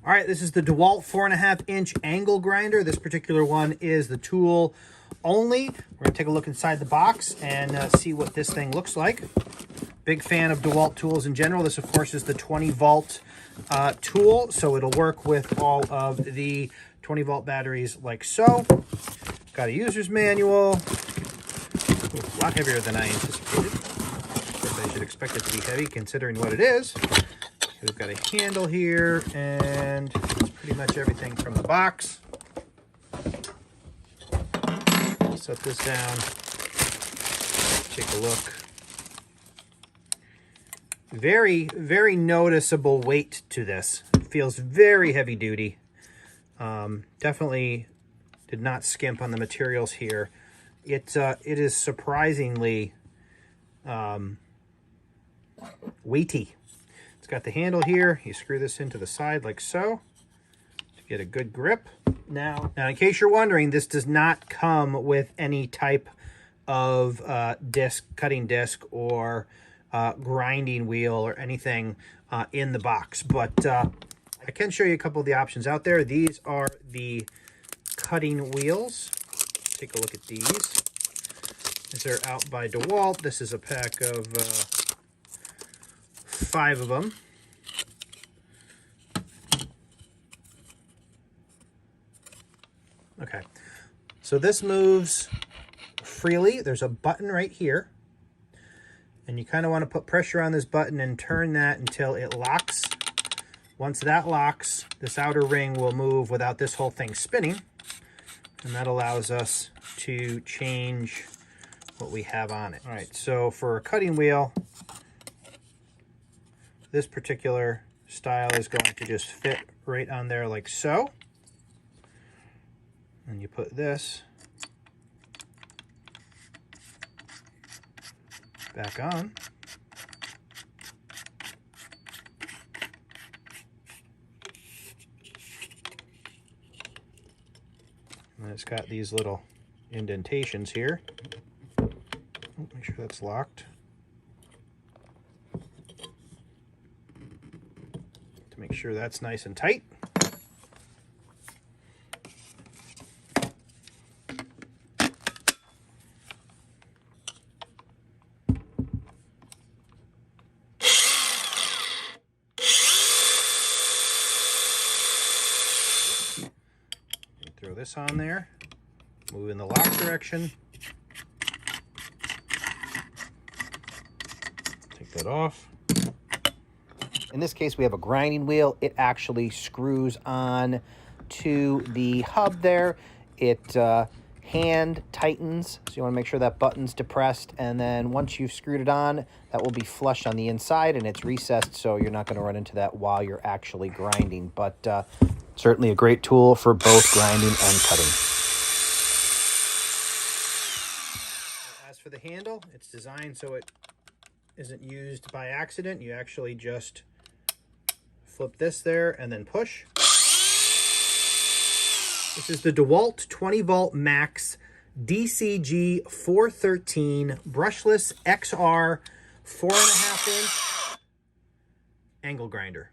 All right, this is the Dewalt 4.5-inch angle grinder. This particular one is the tool only. We're gonna take a look inside the box and see what this thing looks like. Big fan of Dewalt tools in general. This, of course, is the 20-volt tool, so it'll work with all of the 20-volt batteries like so. Got a user's manual. Ooh, a lot heavier than I anticipated. Of course, I should expect it to be heavy considering what it is. We've got a handle here, and that's pretty much everything from the box. Set this down, take a look. Very, very noticeable weight to this. It feels very heavy duty. Definitely did not skimp on the materials here. It is surprisingly weighty. It's got the handle here. You screw this into the side like so to get a good grip. Now, in case you're wondering, this does not come with any type of cutting disc or grinding wheel or anything in the box, but I can show you a couple of the options out there. These are the cutting wheels. Take a look at these. These are out by Dewalt. This is a pack of 5 of them. Okay, so this moves freely. There's a button right here, and you kind of want to put pressure on this button and turn that until it locks. Once that locks, this outer ring will move without this whole thing spinning, and that allows us to change what we have on it. All right, so for a cutting wheel, this particular style is going to just fit right on there like so. And you put this back on. And it's got these little indentations here. Oh, make sure that's locked. To make sure that's nice and tight. Throw this on there, move in the lock direction, take that off. In this case, we have a grinding wheel. It actually screws on to the hub there. It hand tightens, so you want to make sure that button's depressed, and then once you've screwed it on, that will be flush on the inside, and it's recessed, so you're not going to run into that while you're actually grinding. But certainly a great tool for both grinding and cutting. As for the handle, it's designed so it isn't used by accident. You actually just flip this there and then push. This is the Dewalt 20-volt MAX DCG413 brushless XR 4.5-inch angle grinder.